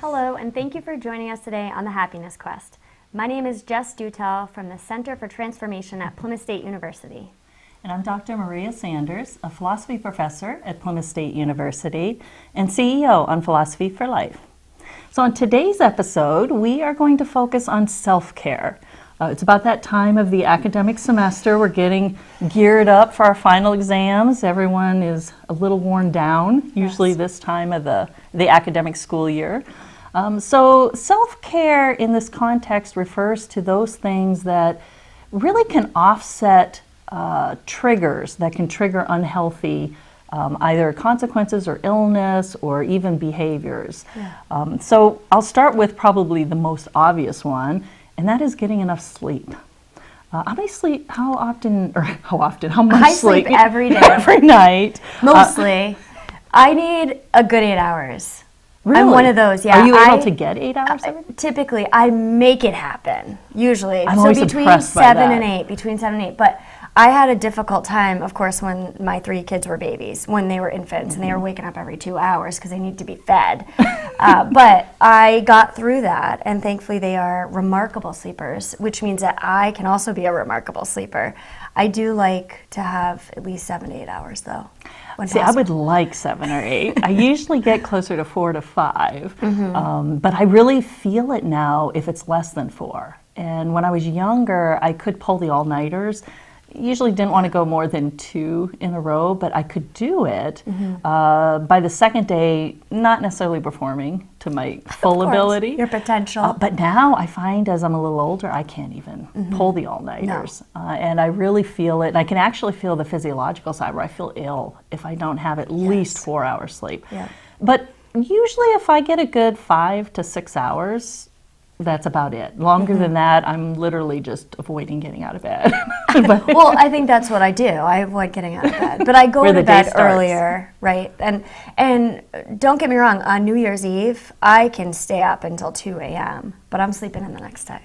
Hello, and thank you for joining us today on the Happiness Quest. My name is Jess Dutel from the Center for Transformation at Plymouth State University. And I'm Dr. Maria Sanders, a philosophy professor at Plymouth State University and CEO on Philosophy for Life. So in today's episode, we are going to focus on self-care. It's about that time of the academic semester. We're getting geared up for our final exams. Everyone is a little worn down, usually this time of the academic school year. So self-care in this context refers to those things that really can offset triggers that can trigger unhealthy either consequences or illness or even behaviors. So I'll start with probably the most obvious one, and that is getting enough sleep. How much sleep? I sleep every day. Every night. Mostly. I need a good 8 hours. Really? I'm one of those, yeah. Are you able to get 8 hours every day? Typically, I make it happen, usually. I'm always between impressed by 7 that. and 8, between 7 and 8. But I had a difficult time, of course, when my 3 kids were babies, when they were infants, and they were waking up every 2 hours because they need to be fed. But I got through that, and thankfully they are remarkable sleepers, which means that I can also be a remarkable sleeper. I do like to have at least 7 to 8 hours, though. See, I would like 7 or 8. I usually get closer to 4 to 5, but I really feel it now if it's less than 4. And when I was younger, I could pull the all-nighters. Usually didn't want to go more than 2 in a row, but I could do it. By the second day, not necessarily performing to my full ability. Your potential. But now I find as I'm a little older, I can't even pull the all-nighters. And I really feel it. And I can actually feel the physiological side where I feel ill if I don't have at least 4 hours sleep. But usually if I get a good 5 to 6 hours, that's about it. Longer than that, I'm literally just avoiding getting out of bed. Well, I think that's what I do. I avoid getting out of bed. But I go to bed earlier, right? And don't get me wrong, on New Year's Eve, I can stay up until 2 a.m., but I'm sleeping in the next day.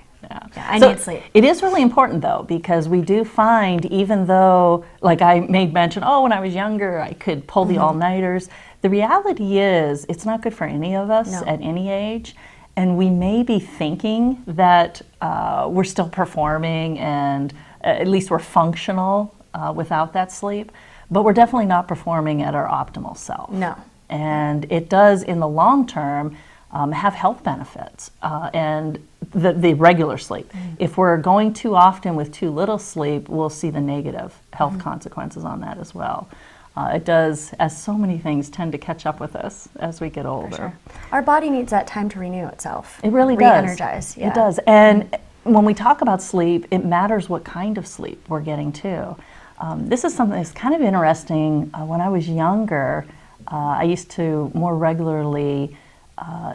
I need sleep. It is really important, though, because we do find, even though, like I made mention, when I was younger, I could pull the all-nighters. The reality is, it's not good for any of us at any age. And we may be thinking that we're still performing and at least we're functional without that sleep, but we're definitely not performing at our optimal self. No. And it does, in the long term, have health benefits and the regular sleep. If we're going too often with too little sleep, we'll see the negative health consequences on that as well. It does, as so many things tend to catch up with us as we get older. Sure. Our body needs that time to renew itself. It really does. Re-energize. It does. And when we talk about sleep, it matters what kind of sleep we're getting too. This is something that's kind of interesting. When I was younger, I used to more regularly,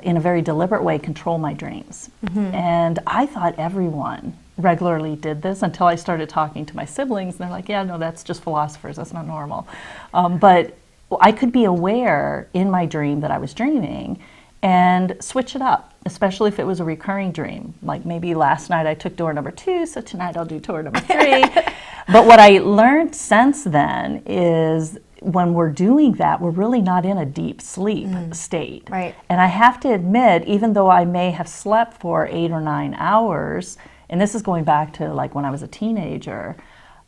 in a very deliberate way, control my dreams. And I thought everyone regularly did this until I started talking to my siblings, and they're like, yeah, no, that's just philosophers, that's not normal. But I could be aware in my dream that I was dreaming and switch it up, especially if it was a recurring dream. Like maybe last night I took door number 2, so tonight I'll do door number 3. But what I learned since then is when we're doing that, we're really not in a deep sleep state. Right. And I have to admit, even though I may have slept for 8 or 9 hours, and this is going back to like when I was a teenager,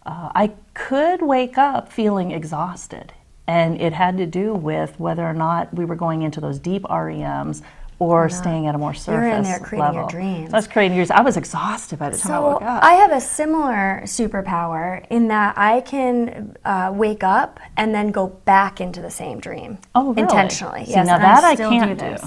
I could wake up feeling exhausted. And it had to do with whether or not we were going into those deep REMs or staying at a more surface level. You're in there creating your dreams. I was creating yours. I was exhausted by the time I woke up. I have a similar superpower in that I can wake up and then go back into the same dream. Oh, really? Intentionally. See, yes, now that I can't do.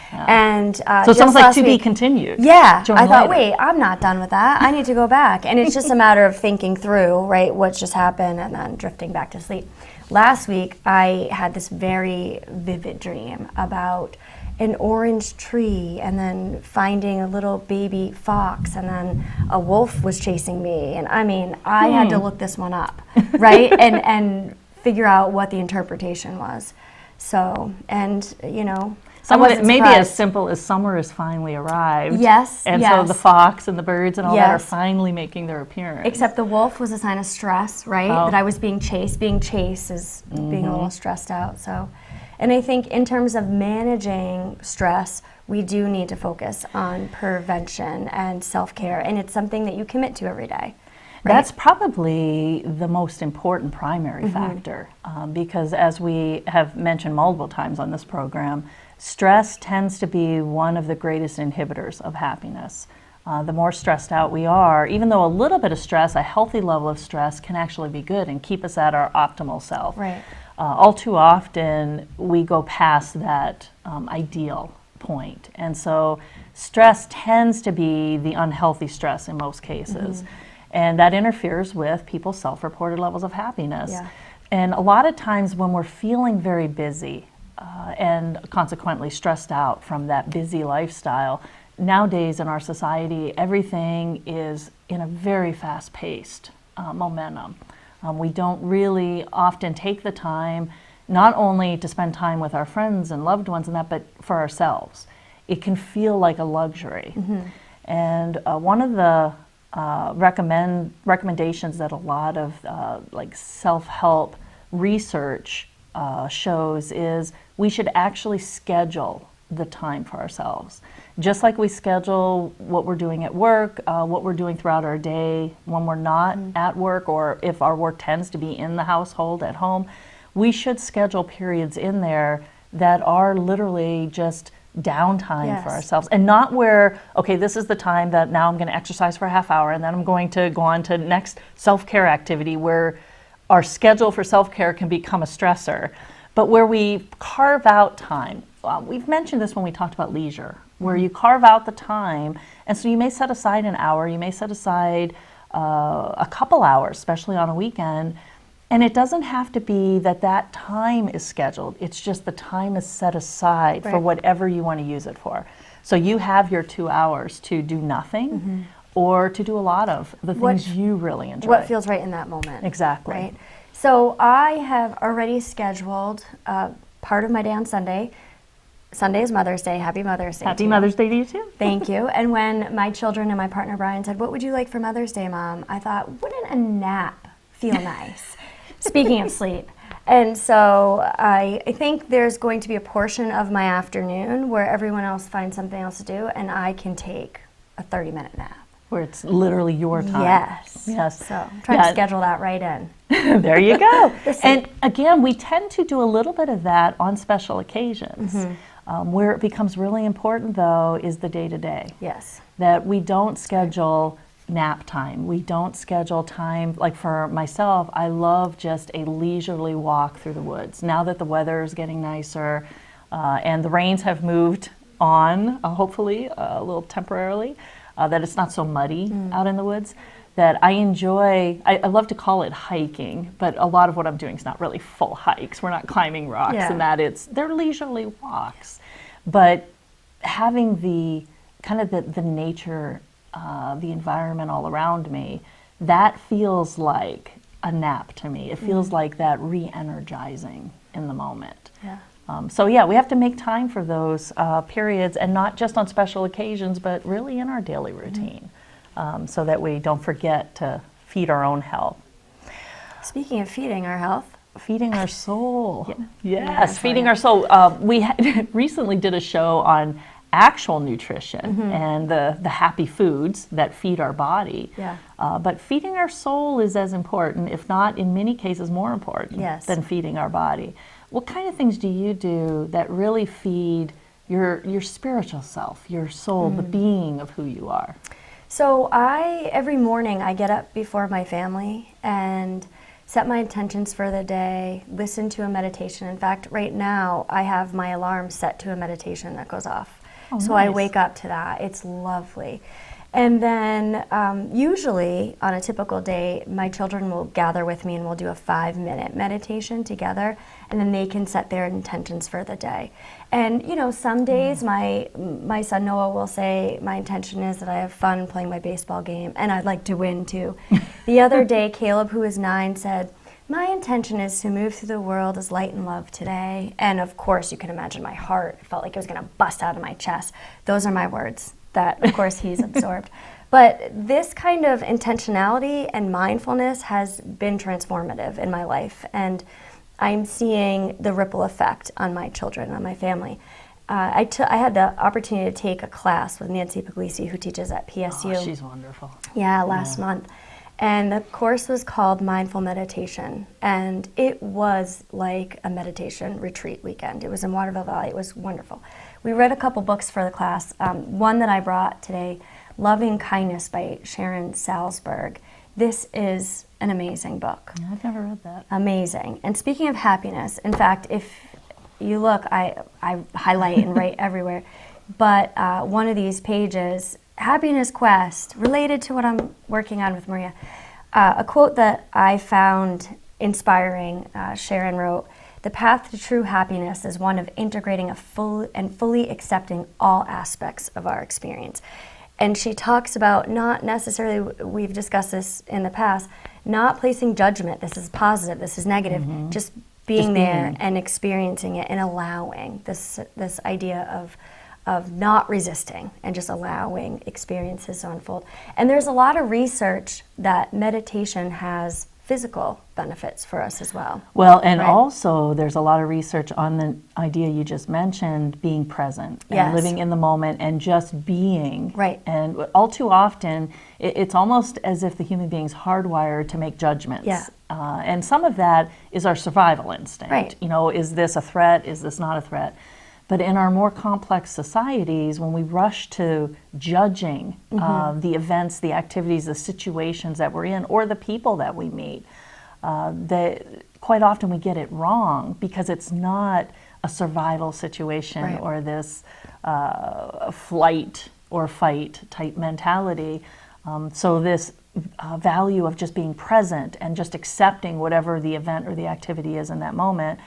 And so it sounds like to be continued. Yeah, Join I thought, later. wait, I'm not done with that. I need to go back. And it's just a matter of thinking through, right, what's just happened and then drifting back to sleep. Last week, I had this very vivid dream about an orange tree and then finding a little baby fox and then a wolf was chasing me. And I mean, I had to look this one up, right, and figure out what the interpretation was. So, and, you know, maybe as simple as summer has finally arrived. Yes, and so the fox and the birds and all that are finally making their appearance. Except the wolf was a sign of stress, right? That I was being chased. Being chased is being a little stressed out. So, And I think in terms of managing stress, we do need to focus on prevention and self-care, and it's something that you commit to every day. Right? That's probably the most important primary factor, because as we have mentioned multiple times on this program, stress tends to be one of the greatest inhibitors of happiness. The more stressed out we are, even though a little bit of stress, a healthy level of stress, can actually be good and keep us at our optimal self. Right. All too often, we go past that ideal point. And so stress tends to be the unhealthy stress in most cases. And that interferes with people's self-reported levels of happiness. Yeah. And a lot of times when we're feeling very busy and consequently stressed out from that busy lifestyle, nowadays in our society, everything is in a very fast-paced momentum. We don't really often take the time not only to spend time with our friends and loved ones and that, but for ourselves. It can feel like a luxury. And one of the recommendations that a lot of like self-help research shows is we should actually schedule the time for ourselves. Just like we schedule what we're doing at work, what we're doing throughout our day when we're not at work, or if our work tends to be in the household at home, we should schedule periods in there that are literally just downtime for ourselves, and not where, okay, this is the time that now I'm going to exercise for a half hour and then I'm going to go on to next self-care activity, where our schedule for self-care can become a stressor, but where we carve out time. We've mentioned this when we talked about leisure, where you carve out the time, and so you may set aside an hour, you may set aside a couple hours, especially on a weekend. And it doesn't have to be that that time is scheduled. It's just the time is set aside for whatever you want to use it for. So you have your 2 hours to do nothing or to do a lot of the things you really enjoy. What feels right in that moment. Exactly. Right. So I have already scheduled part of my day on Sunday. Sunday is Mother's Day. Happy Mother's Day. Happy Mother's Day to you too. Thank you. And when my children and my partner Brian said, "What would you like for Mother's Day, Mom?" I thought, wouldn't a nap feel nice? Speaking of sleep. And so I think there's going to be a portion of my afternoon where everyone else finds something else to do and I can take a 30-minute nap. Where it's literally your time. Yes. Yes. So I'm trying to schedule that right in. There you go. And again, we tend to do a little bit of that on special occasions. Where it becomes really important, though, is the day-to-day. Yes. That we don't schedule nap time. We don't schedule time, like for myself, I love just a leisurely walk through the woods. Now that the weather is getting nicer and the rains have moved on, hopefully, a little temporarily, that it's not so muddy out in the woods, that I enjoy, I love to call it hiking, but a lot of what I'm doing is not really full hikes. We're not climbing rocks and that, they're leisurely walks. But having the kind of the nature, the environment all around me, that feels like a nap to me. It feels like that re-energizing in the moment. Yeah. So yeah, we have to make time for those periods, and not just on special occasions, but really in our daily routine, so that we don't forget to feed our own health. Speaking of feeding our health, feeding our soul. Yes, feeding our soul. We recently did a show on actual nutrition and the happy foods that feed our body. But feeding our soul is as important, if not in many cases more important, than feeding our body. What kind of things do you do that really feed your spiritual self, your soul, the being of who you are? So every morning I get up before my family and set my intentions for the day, listen to a meditation. In fact, right now I have my alarm set to a meditation that goes off. So I wake up to that. It's lovely. And then usually on a typical day, my children will gather with me and we'll do a 5-minute meditation together, and then they can set their intentions for the day. And you know, some days my son Noah will say, my intention is that I have fun playing my baseball game and I'd like to win too. The other day, Caleb, who is 9, said, my intention is to move through the world as light and love today. And of course, you can imagine my heart felt like it was going to bust out of my chest. Those are my words that, of course, he's absorbed. But this kind of intentionality and mindfulness has been transformative in my life. And I'm seeing the ripple effect on my children, on my family. I had the opportunity to take a class with Nancy Puglisi, who teaches at PSU. Oh, she's wonderful. Yeah, last month. And the course was called Mindful Meditation. And it was like a meditation retreat weekend. It was in Waterville Valley. It was wonderful. We read a couple books for the class. One that I brought today, Loving Kindness by Sharon Salzberg. This is an amazing book. I've never read that. Amazing. And speaking of happiness, in fact, if you look, I highlight and write everywhere, but one of these pages, Happiness Quest, related to what I'm working on with Maria, a quote that I found inspiring, Sharon wrote, "The path to true happiness is one of integrating fully accepting all aspects of our experience." And she talks about not necessarily, we've discussed this in the past, not placing judgment, this is positive, this is negative, just being there and experiencing it and allowing this idea of not resisting and just allowing experiences to unfold. And there's a lot of research that meditation has physical benefits for us as well. Well, and also there's a lot of research on the idea you just mentioned, being present and living in the moment and just being. Right. And all too often, it's almost as if the human being's hardwired to make judgments. Yeah. And some of that is our survival instinct. Right. You know, is this a threat? Is this not a threat? But in our more complex societies, when we rush to judging the events, the activities, the situations that we're in, or the people that we meet, quite often we get it wrong because it's not a survival situation or this flight or fight type mentality. So this value of just being present and just accepting whatever the event or the activity is in that moment,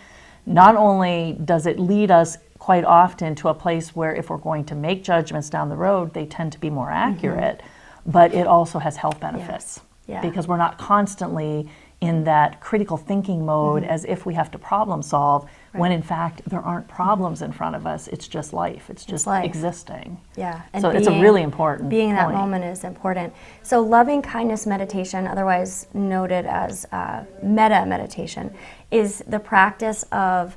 not only does it lead us quite often to a place where if we're going to make judgments down the road, they tend to be more accurate, but it also has health benefits because we're not constantly in that critical thinking mode as if we have to problem solve when in fact there aren't problems in front of us. It's just life. It's just existing. Yeah. And so it's a really important being in point. that moment is important. So loving kindness meditation, otherwise noted as metta meditation, is the practice of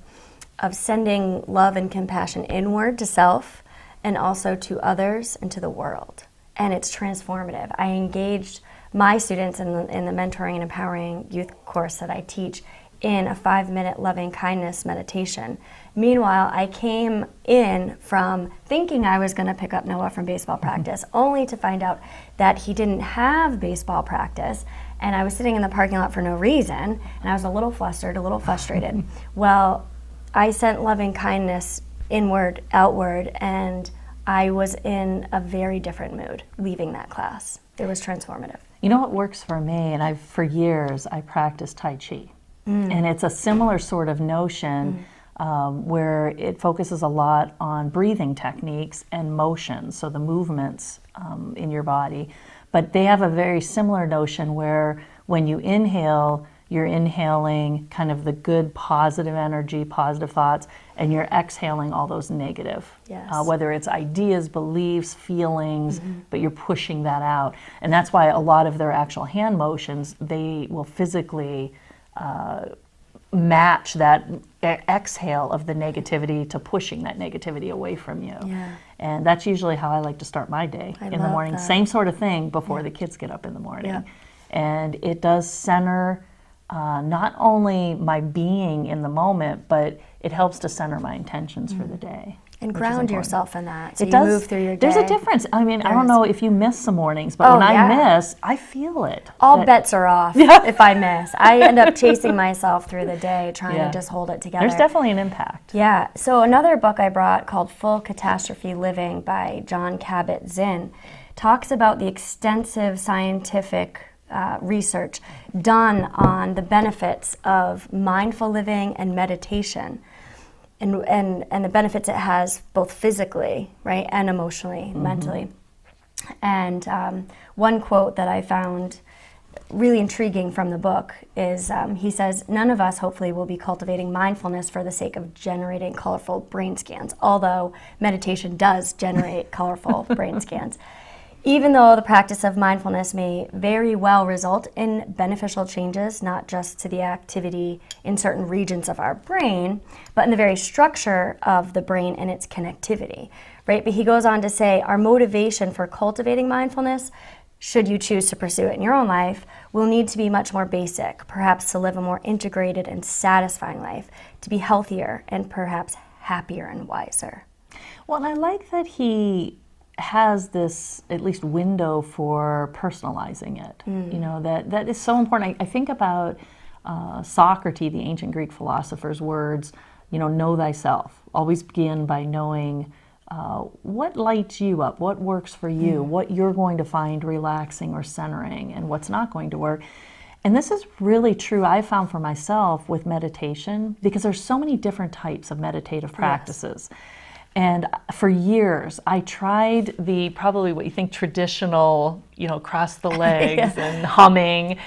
sending love and compassion inward to self and also to others and to the world. And it's transformative. I engaged my students in the Mentoring and Empowering Youth course that I teach in a 5-minute loving kindness meditation. Meanwhile, I came in from thinking I was going to pick up Noah from baseball practice, only to find out that he didn't have baseball practice, and I was sitting in the parking lot for no reason, and I was a little flustered, a little frustrated. Well, I sent loving kindness inward, outward, and I was in a very different mood leaving that class. It was transformative. You know what works for me, and for years I practiced Tai Chi. And it's a similar sort of notion where it focuses a lot on breathing techniques and motions, so the movements in your body. But they have a very similar notion where when you inhale, you're inhaling kind of the good positive energy, positive thoughts, and you're exhaling all those negative. Whether it's ideas, beliefs, feelings, but you're pushing that out. And that's why a lot of their actual hand motions, they will physically match that exhale of the negativity to pushing that negativity away from you. And that's usually how I like to start my day in the morning. Same sort of thing before the kids get up in the morning. And it does center not only my being in the moment, but it helps to center my intentions for the day. And ground yourself in that. So it you does, move through your day. There's a difference. I mean, I don't know if you miss some mornings, but when I miss, I feel it. All bets are off if I miss. I end up chasing myself through the day, trying to just hold it together. There's definitely an impact. Yeah. So another book I brought called Full Catastrophe Living by John Kabat-Zinn talks about the extensive scientific research done on the benefits of mindful living and meditation. And the benefits it has both physically, right, and emotionally, mentally. And one quote that I found really intriguing from the book is he says, "None of us hopefully will be cultivating mindfulness for the sake of generating colorful brain scans," although meditation does generate colorful brain scans. Even though the practice of mindfulness may very well result in beneficial changes, not just to the activity in certain regions of our brain, but in the very structure of the brain and its connectivity, right? But he goes on to say, our motivation for cultivating mindfulness, should you choose to pursue it in your own life, will need to be much more basic, perhaps to live a more integrated and satisfying life, to be healthier and perhaps happier and wiser. Well, and I like that he has this at least window for personalizing it. You know, that is so important. I think about Socrates, the ancient Greek philosopher's words, you know thyself. Always begin by knowing what lights you up, what works for you, what you're going to find relaxing or centering, and what's not going to work. And this is really true, I found for myself with meditation, because there's so many different types of meditative practices. Yes. And for years, I tried the probably what you think traditional, cross the legs and humming.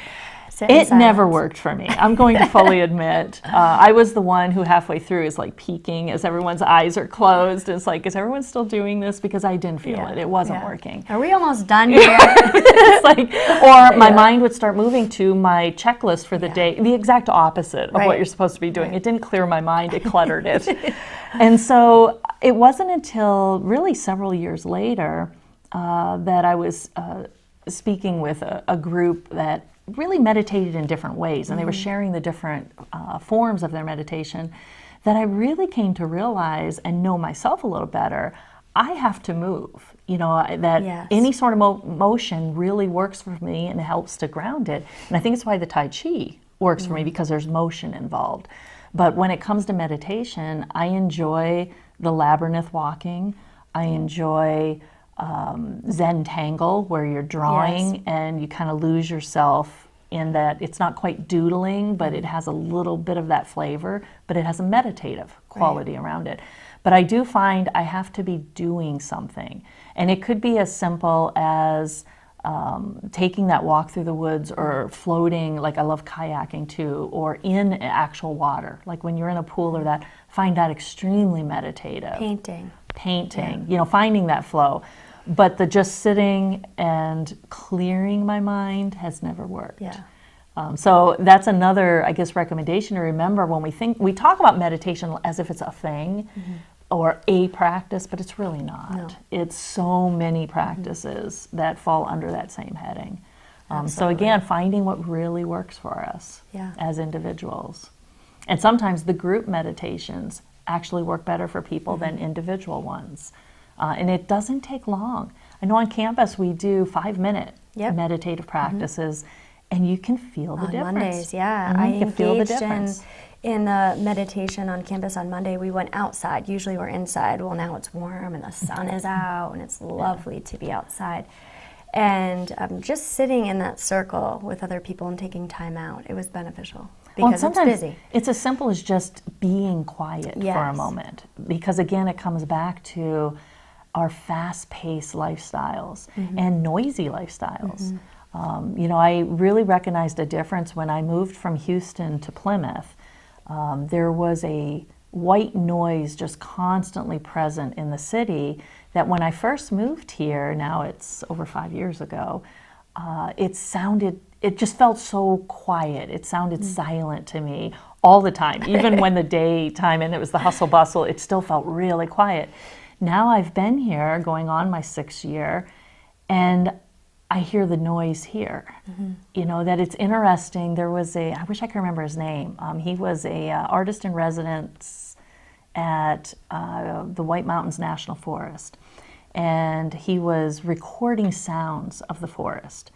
It never worked for me. I'm going to fully admit. I was the one who halfway through is like peeking as everyone's eyes are closed. It's like, is everyone still doing this? Because I didn't feel it. It wasn't working. Are we almost done here? It's like, or my mind would start moving to my checklist for the day, the exact opposite of what you're supposed to be doing. It didn't clear my mind, it cluttered it. And so it wasn't until really several years later that I was speaking with a group that really meditated in different ways, and they were sharing the different forms of their meditation, that I really came to realize and know myself a little better. I have to move, that any sort of motion really works for me and helps to ground it. And I think it's why the Tai Chi works for me, because there's motion involved. But when it comes to meditation, I enjoy the labyrinth walking. I enjoy Zen Tangle, where you're drawing and you kind of lose yourself in that. It's not quite doodling, but it has a little bit of that flavor, but it has a meditative quality around it. But I do find I have to be doing something. And it could be as simple as taking that walk through the woods, or floating, like I love kayaking too, or in actual water. Like when you're in a pool or that, find that extremely meditative. Painting, finding that flow. But the just sitting and clearing my mind has never worked. So that's another, I guess, recommendation to remember when we talk about meditation as if it's a thing or a practice, but it's really not. No. It's so many practices that fall under that same heading. So again, finding what really works for us as individuals. And sometimes the group meditations actually work better for people than individual ones. And it doesn't take long. I know on campus we do 5-minute meditative practices, and you can feel the difference. Mondays, I you can feel the difference. In the meditation on campus on Monday. We went outside. Usually we're inside. Well, now it's warm and the sun is out, and it's lovely to be outside. And just sitting in that circle with other people and taking time out, it was beneficial. Because sometimes it's busy. It's as simple as just being quiet for a moment. Because again, it comes back to our fast-paced lifestyles and noisy lifestyles. I really recognized a difference when I moved from Houston to Plymouth. There was a white noise just constantly present in the city that when I first moved here, now it's over 5 years ago, it just felt so quiet. It sounded silent to me all the time. Even when the daytime and it was the hustle bustle, it still felt really quiet. Now I've been here going on my 6th year, and I hear the noise here. That it's interesting. There was I wish I could remember his name. He was a artist in residence at the White Mountains National Forest. And he was recording sounds of the forest.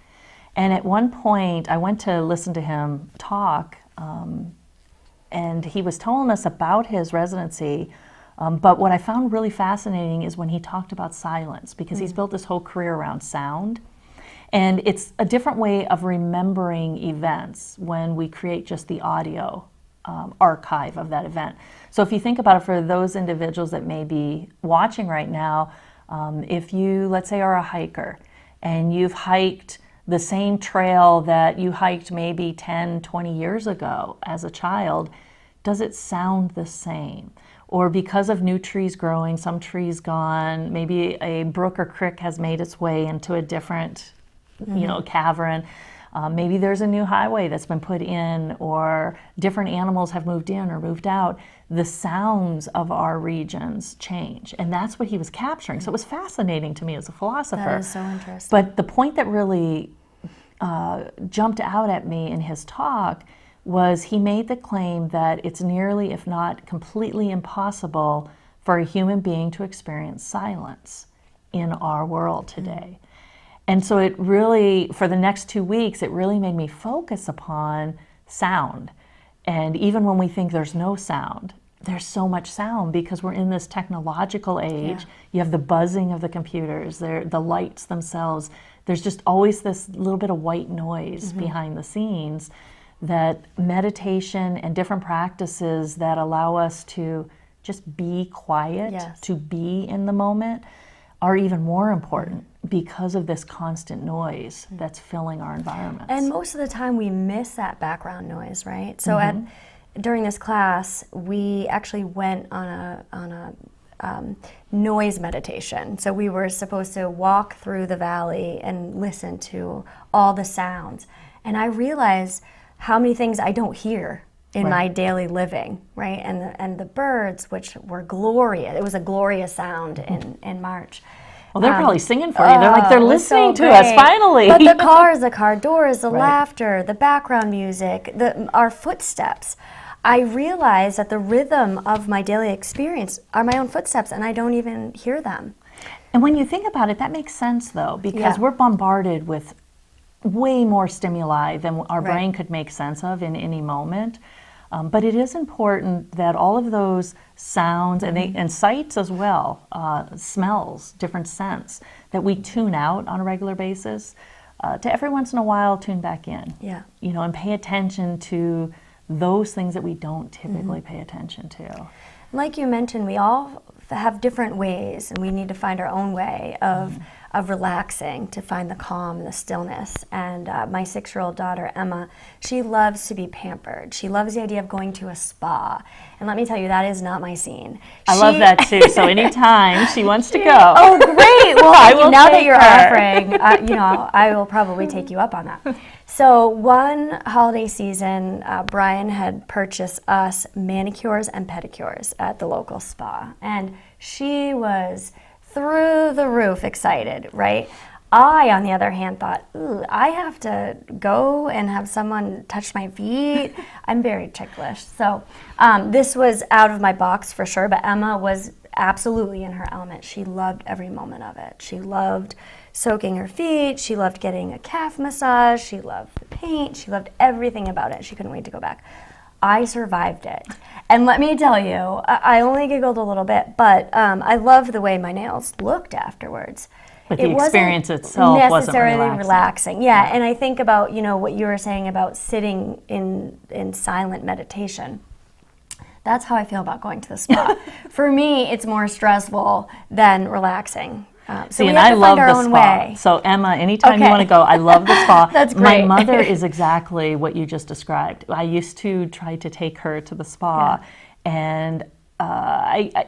And at one point, I went to listen to him talk, and he was telling us about his residency. But what I found really fascinating is when he talked about silence, because he's built this whole career around sound. And it's a different way of remembering events when we create just the audio archive of that event. So if you think about it, for those individuals that may be watching right now, if you, let's say, are a hiker and you've hiked the same trail that you hiked maybe 10, 20 years ago as a child, does it sound the same? or because of new trees growing, some trees gone, maybe a brook or creek has made its way into a different, cavern. Maybe there's a new highway that's been put in, or different animals have moved in or moved out. The sounds of our regions change, and that's what he was capturing. So it was fascinating to me as a philosopher. That is so interesting. But the point that really jumped out at me in his talk was he made the claim that it's nearly, if not completely impossible for a human being to experience silence in our world today. And so it really, for the next 2 weeks, it really made me focus upon sound. And even when we think there's no sound, there's so much sound because we're in this technological age. You have the buzzing of the computers, the lights themselves. There's just always this little bit of white noise behind the scenes, that meditation and different practices that allow us to just be quiet, to be in the moment, are even more important because of this constant noise that's filling our environments. And most of the time we miss that background noise, right? So during this class, we actually went on a noise meditation. So we were supposed to walk through the valley and listen to all the sounds. And I realized how many things I don't hear in my daily living, right? And the birds, which were glorious. It was a glorious sound in March. Well, they're probably singing for you. They're like, they're listening to great. us, finally. But the cars, the car doors, the laughter, the background music, our footsteps. I realize that the rhythm of my daily experience are my own footsteps, and I don't even hear them. And when you think about it, that makes sense, though, because we're bombarded with way more stimuli than our brain could make sense of in any moment. But it is important that all of those sounds and sights as well, smells, different scents, that we tune out on a regular basis, to every once in a while tune back in. And pay attention to those things that we don't typically pay attention to. Like you mentioned, we all have different ways, and we need to find our own way of relaxing, to find the calm and the stillness. And my 6-year-old daughter, Emma, she loves to be pampered. She loves the idea of going to a spa. And let me tell you, that is not my scene. I love that too. So anytime she wants to go. Oh, great. Well, now that you're her. offering, I will probably take you up on that. So one holiday season, Brian had purchased us manicures and pedicures at the local spa. And she was through the roof excited, right? I, on the other hand, thought, ooh, I have to go and have someone touch my feet. I'm very ticklish. So this was out of my box for sure, but Emma was absolutely in her element. She loved every moment of it. She loved soaking her feet. She loved getting a calf massage. She loved the paint. She loved everything about it. She couldn't wait to go back. I survived it. And let me tell you, I only giggled a little bit, but I loved the way my nails looked afterwards. But the experience itself wasn't necessarily relaxing. Yeah, and I think about, what you were saying about sitting in silent meditation. That's how I feel about going to the spa. For me, it's more stressful than relaxing. So and I love the spa. So Emma, anytime you want to go, I love the spa. That's great. My mother is exactly what you just described. I used to try to take her to the spa, and I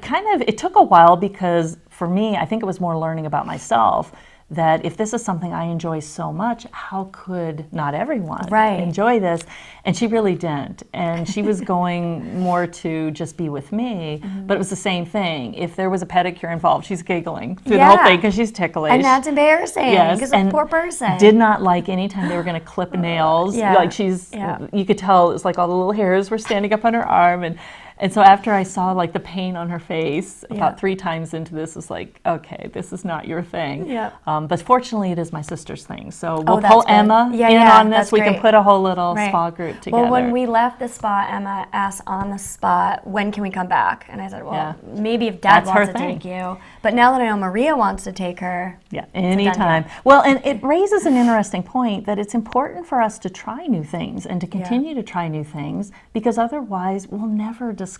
kind of, it took a while because for me, I think it was more learning about myself, that if this is something I enjoy so much, how could not everyone enjoy this? And she really didn't. And she was going more to just be with me, but it was the same thing. If there was a pedicure involved, she's giggling through the whole thing because she's ticklish. And that's embarrassing because of a poor person. Did not like anytime they were going to clip nails. Like you could tell it's like all the little hairs were standing up on her arm. And so after I saw like the pain on her face, about 3 times into this, was like, okay, this is not your thing. But fortunately, it is my sister's thing. So we'll pull Emma in on this. We can put a whole little spa group together. Well, when we left the spa, Emma asked on the spot, when can we come back? And I said, well, maybe if Dad wants to take you. But now that I know Maria wants to take her. Yeah, anytime. Well, and it raises an interesting point that it's important for us to try new things and to continue to try new things, because otherwise we'll never discover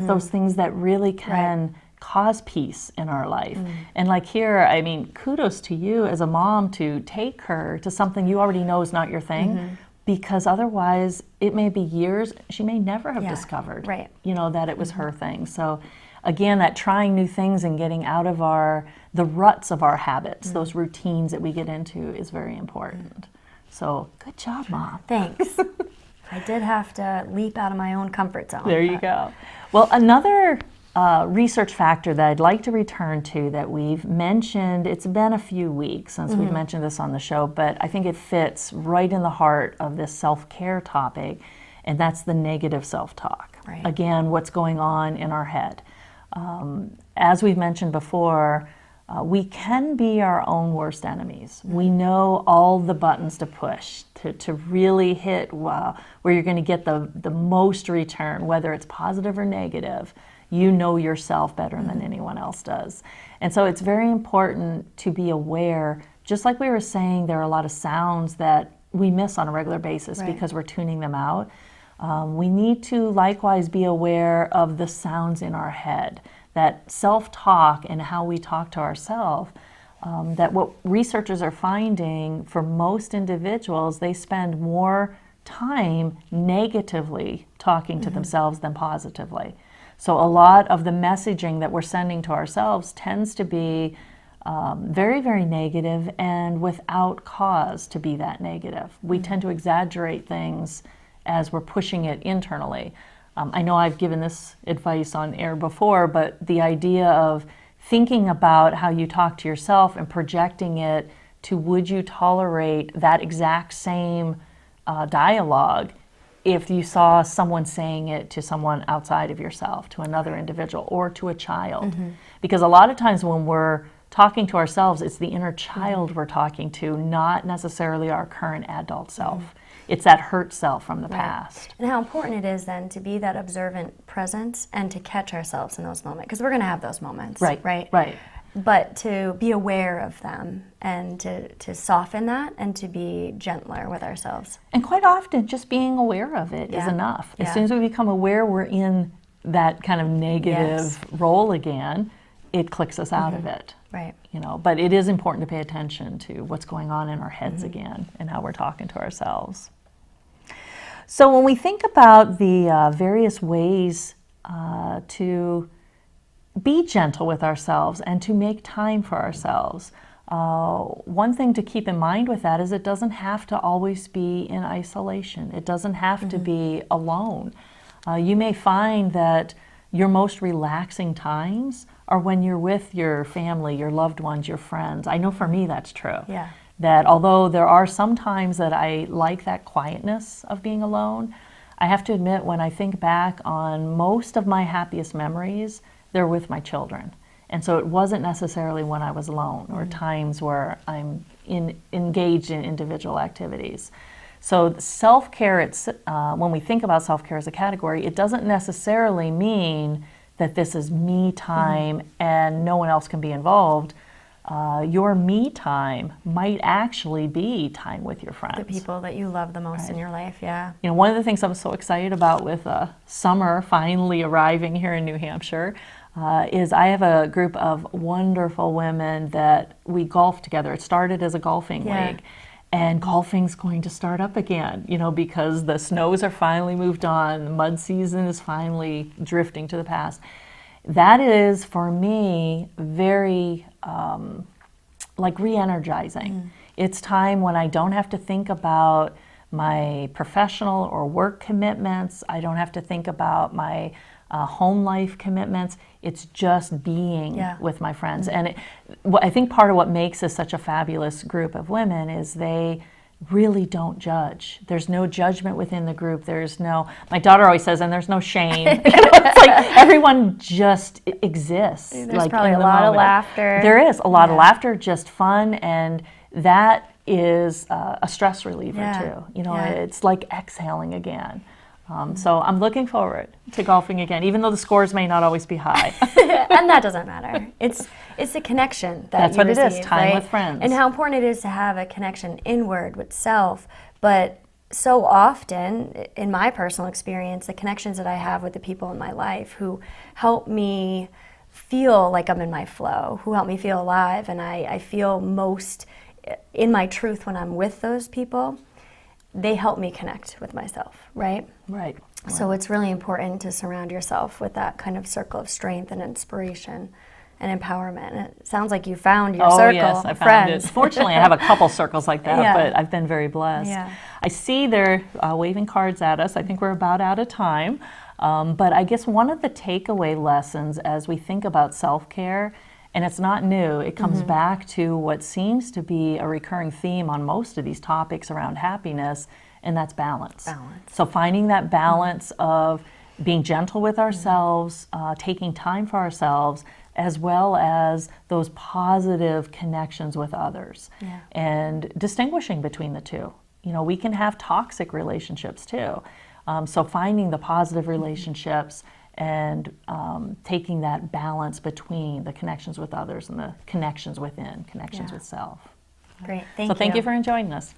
those things that really can cause peace in our life. And like here, I mean, kudos to you as a mom to take her to something you already know is not your thing, because otherwise it may be years, she may never have discovered, right. That it was her thing. So again, that trying new things and getting out of the ruts of our habits, those routines that we get into, is very important. So good job, Mom. Thanks. I did have to leap out of my own comfort zone. There you go. Well, another research factor that I'd like to return to that we've mentioned, it's been a few weeks since we've mentioned this on the show, but I think it fits right in the heart of this self-care topic, and that's the negative self-talk. Right. Again, what's going on in our head. As we've mentioned before, we can be our own worst enemies. We know all the buttons to push to really hit where you're going to get the most return, whether it's positive or negative. You know yourself better than anyone else does. And so it's very important to be aware, just like we were saying, there are a lot of sounds that we miss on a regular basis because we're tuning them out. We need to likewise be aware of the sounds in our head, that self-talk and how we talk to ourselves, that what researchers are finding for most individuals, they spend more time negatively talking to themselves than positively. So a lot of the messaging that we're sending to ourselves tends to be very, very negative and without cause to be that negative. We tend to exaggerate things as we're pushing it internally. I know I've given this advice on air before, but the idea of thinking about how you talk to yourself and projecting it to would you tolerate that exact same dialogue if you saw someone saying it to someone outside of yourself, to another individual, or to a child. Because a lot of times when we're talking to ourselves, it's the inner child we're talking to, not necessarily our current adult self. It's that hurt self from the past. And how important it is then to be that observant presence and to catch ourselves in those moments, because we're going to have those moments, right? But to be aware of them and to soften that and to be gentler with ourselves. And quite often, just being aware of it is enough. As soon as we become aware we're in that kind of negative role again, it clicks us out of it. Right. But it is important to pay attention to what's going on in our heads again and how we're talking to ourselves. So when we think about the various ways to be gentle with ourselves and to make time for ourselves, one thing to keep in mind with that is it doesn't have to always be in isolation. It doesn't have to be alone. You may find that your most relaxing times are when you're with your family, your loved ones, your friends. I know for me that's true. Yeah. That although there are some times that I like that quietness of being alone, I have to admit when I think back on most of my happiest memories, they're with my children. And so it wasn't necessarily when I was alone or times where I'm engaged in individual activities. So self-care, when we think about self-care as a category, it doesn't necessarily mean that this is me time and no one else can be involved. Your me time might actually be time with your friends. The people that you love the most in your life, One of the things I'm so excited about with summer finally arriving here in New Hampshire is I have a group of wonderful women that we golf together. It started as a golfing league. And golfing's going to start up again, because the snows are finally moved on, the mud season is finally drifting to the past. That is, for me, very re-energizing. It's time when I don't have to think about my professional or work commitments. I don't have to think about my home life commitments. It's just being with my friends. And I think part of what makes us such a fabulous group of women is they really don't judge. There's no judgment within the group. My daughter always says, and there's no shame. It's like everyone just exists. There's probably a lot of laughter. There is a lot of laughter, just fun, and that is a stress reliever too. It's like exhaling again. So I'm looking forward to golfing again, even though the scores may not always be high. And that doesn't matter. It's the connection that's you what receive, it is, time with friends. And how important it is to have a connection inward with self. But so often, in my personal experience, the connections that I have with the people in my life who help me feel like I'm in my flow, who help me feel alive, and I feel most in my truth when I'm with those people. they help me connect with myself, right? Right. So it's really important to surround yourself with that kind of circle of strength and inspiration and empowerment. And it sounds like you found your circle Yes, I of found friends. it. Fortunately, I have a couple circles like that, Yeah. but I've been very blessed. Yeah. I see they're waving cards at us. I think we're about out of time. But I guess one of the takeaway lessons as we think about self-care, and it's not new, it comes back to what seems to be a recurring theme on most of these topics around happiness, and that's balance. Balance. So finding that balance of being gentle with ourselves, taking time for ourselves, as well as those positive connections with others, and distinguishing between the two. You know, we can have toxic relationships too. So finding the positive relationships and taking that balance between the connections with others and the connections within, connections with self. Great, thank So you. thank you for joining us.